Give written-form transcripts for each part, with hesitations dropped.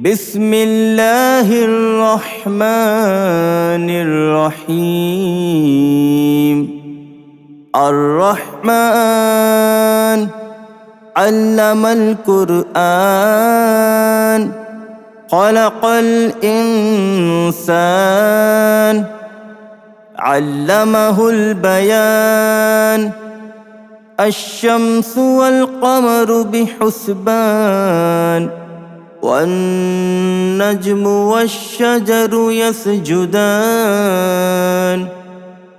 بسم الله الرحمن الرحيم. الرحمن علم القرآن خلق الإنسان علمه البيان. الشمس والقمر بحسبان والنجم والشجر يسجدان.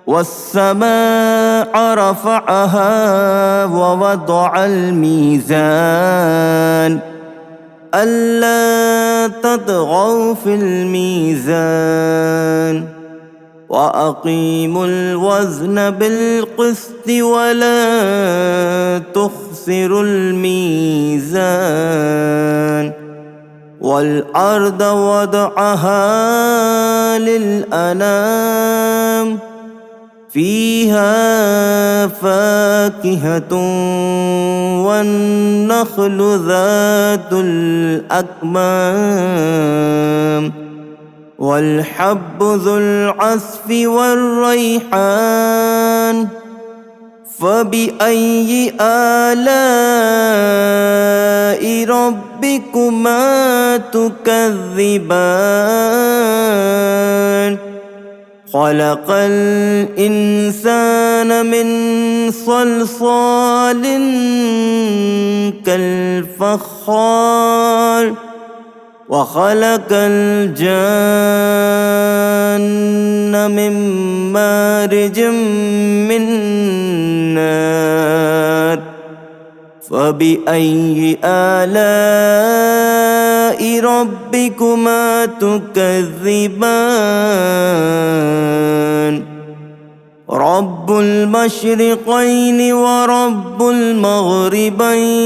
والسماء رفعها ووضع الميزان ألا تطغوا في الميزان وأقيموا الوزن بالقسط ولا تخسروا الميزان. والأرض وضعها للأنام فيها فاكهة والنخل ذات الأكمام والحب ذو العصف والريحان. فبأي آلاء ربكما تكذبان؟ خلق الإنسان من صلصال كالفخار وخلق الجان من مارج من نار. فبأي آلاء ربكما تكذبان؟ رب المشرقين ورب المغربين.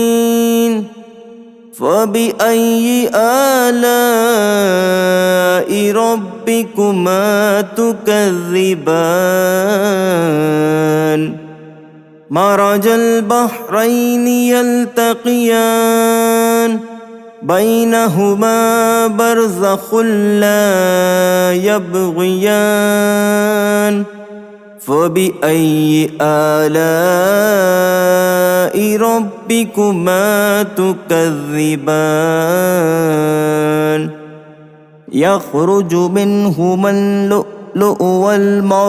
فبأي آلاء ربكما تكذبان؟ مرج البحرين يلتقيان بينهما برزخ لا يبغيان. فبأي آلاء ربكما تكذبان؟ يخرج منهما اللؤلؤ والمرجان.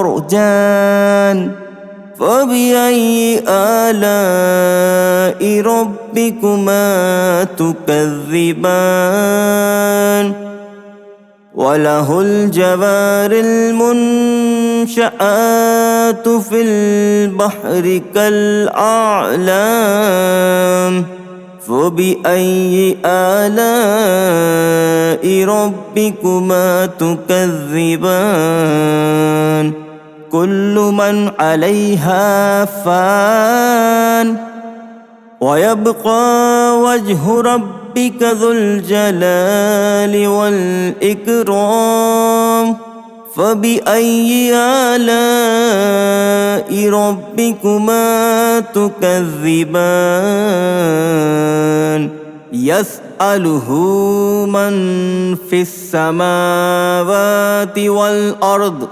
فبأي آلاء ربكما تكذبان؟ وله الجوار المنشآت في البحر كالأعلام. فبأي آلاء ربكما تكذبان؟ كل من عليها فان ويبقى وجه ربك ذو الجلال والإكرام. فبأي آلاء ربكما تكذبان؟ يسأله من في السماوات والأرض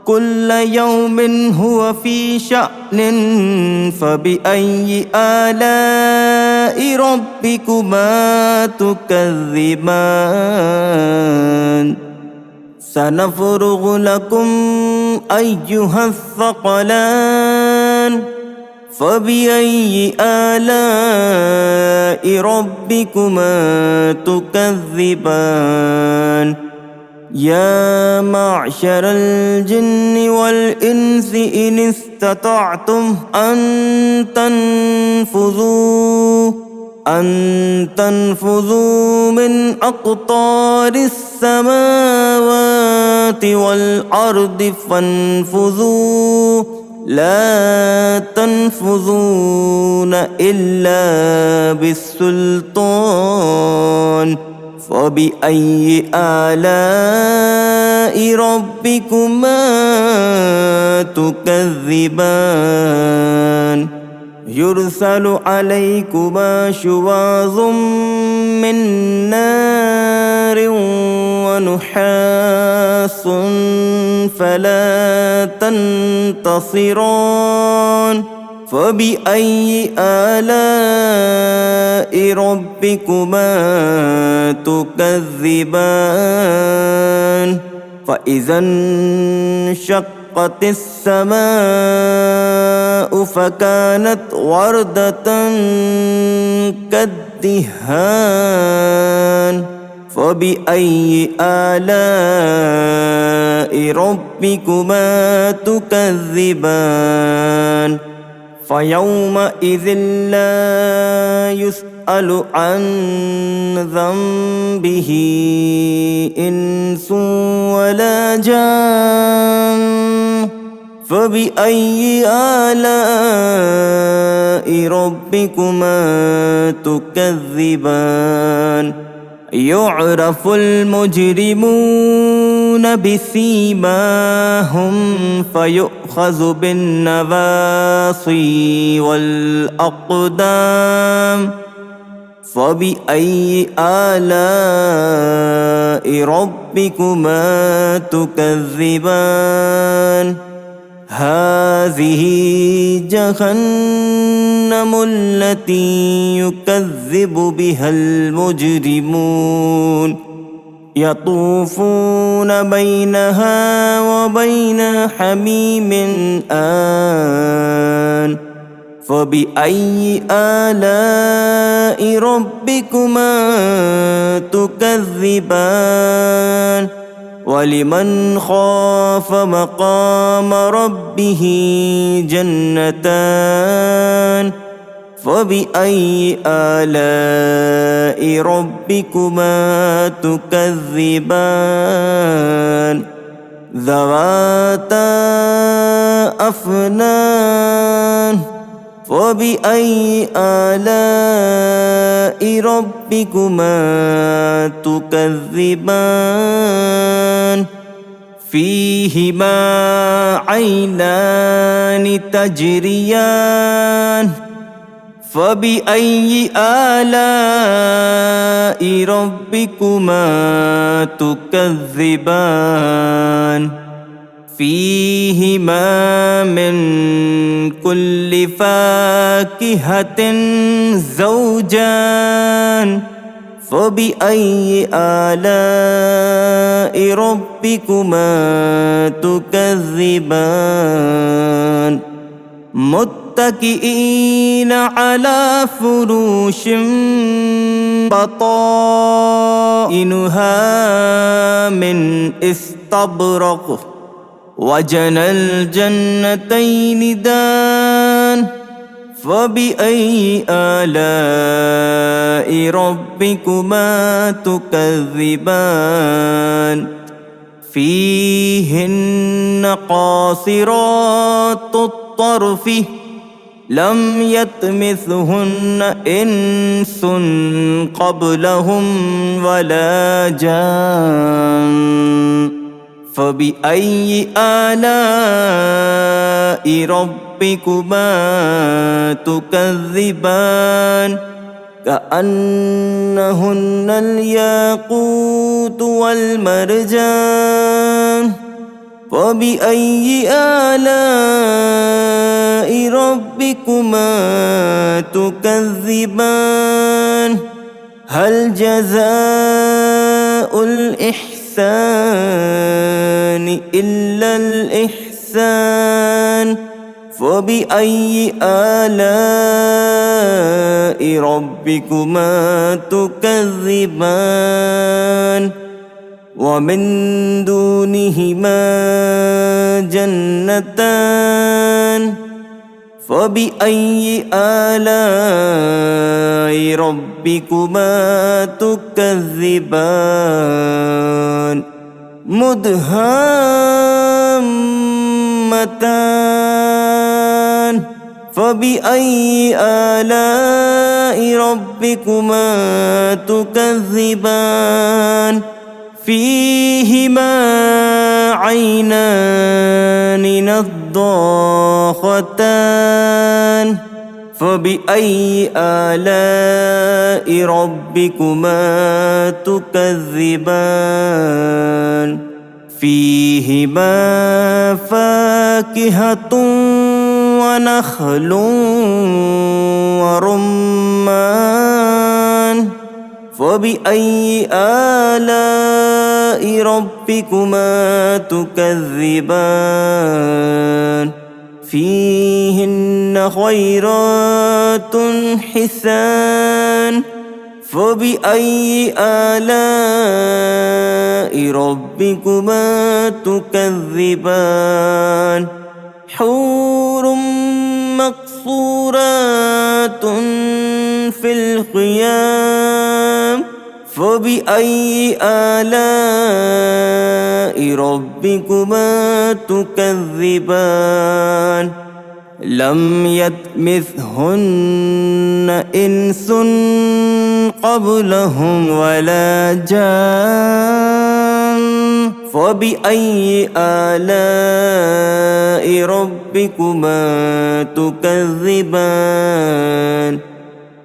كل يوم هو في شأن. فبأي آلاء ربكما تكذبان؟ سنفرغ لكم أيها الثقلان. فبأي آلاء ربكما تكذبان؟ يا معشر الجن والإنس إن استطعتم أن تنفذوا من أقطار السماوات والأرض فانفذوا لا تنفذون إلا بالسلطان. فبأي آلاء ربكما تكذبان؟ يرسل عليكما شواظ من نار ونحاس فلا تنتصران فبأي آلاء ربكما تكذبان فإذا انشقت السماء فكانت وردة كالدهان فبأي آلاء ربكما تكذبان فيومئذ لا يسأل عن ذنبه إنس ولا جان فبأي آلاء ربكما تكذبان يعرف المجرمون بسيماهم فيؤخذ بالنواصي والأقدام فبأي آلاء ربكما تكذبان هذه جهنم التي يكذب بها المجرمون يطوفون بينها وبين حميم آن فبأي آلاء ربكما تكذبان ولمن خاف مقام ربه جنتان فبأي آلاء ربكما تكذبان ذواتا أفنان فبأي آلاء ربكما تكذبان فيهما عينان تجريان فبأي آلاء ربكما تكذبان فيهما من كل فاكهة زوجان فبأي آلاء ربكما تكذبان متكئين على فروش بطائنها من استبرق وجنى الجنتين دان فبأي آلاء ربكما تكذبان فيهن قاصرات الطرف لم يطمثهن إنس قبلهم ولا جان فبأي آلاء ربكما تكذبان كأنهن الياقوت والمرجان فبأي آلاء ربكما تكذبان هل جزاء الإحسان إلا الإحسان فبأي آلاء ربكما تكذبان ومن دونهما جنتان فبأي آلاء ربكما تكذبان مدهامتان فبأي آلاء ربكما تكذبان فيهما عينان نضاختان فبأي آلاء ربكما تكذبان فيهما فاكهة ونخل ورمان فبأي آلاء ربكما تكذبان فيهن خيرات حسان فبأي آلاء ربكما تكذبان حور مقصورات في الخيام فبأي آلاء ربكما تكذبان لم يطمثهن إنس قبلهم ولا جان فبأي آلاء ربكما تكذبان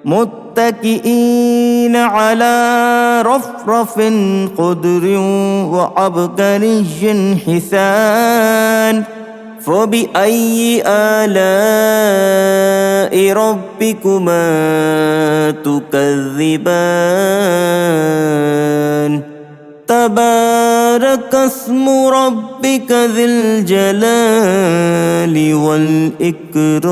متكئين على رفرف خضر وعبقري حسان فبأي آلاء ربكما تكذبان تبارك اسم ربك ذي الجلال والإكرام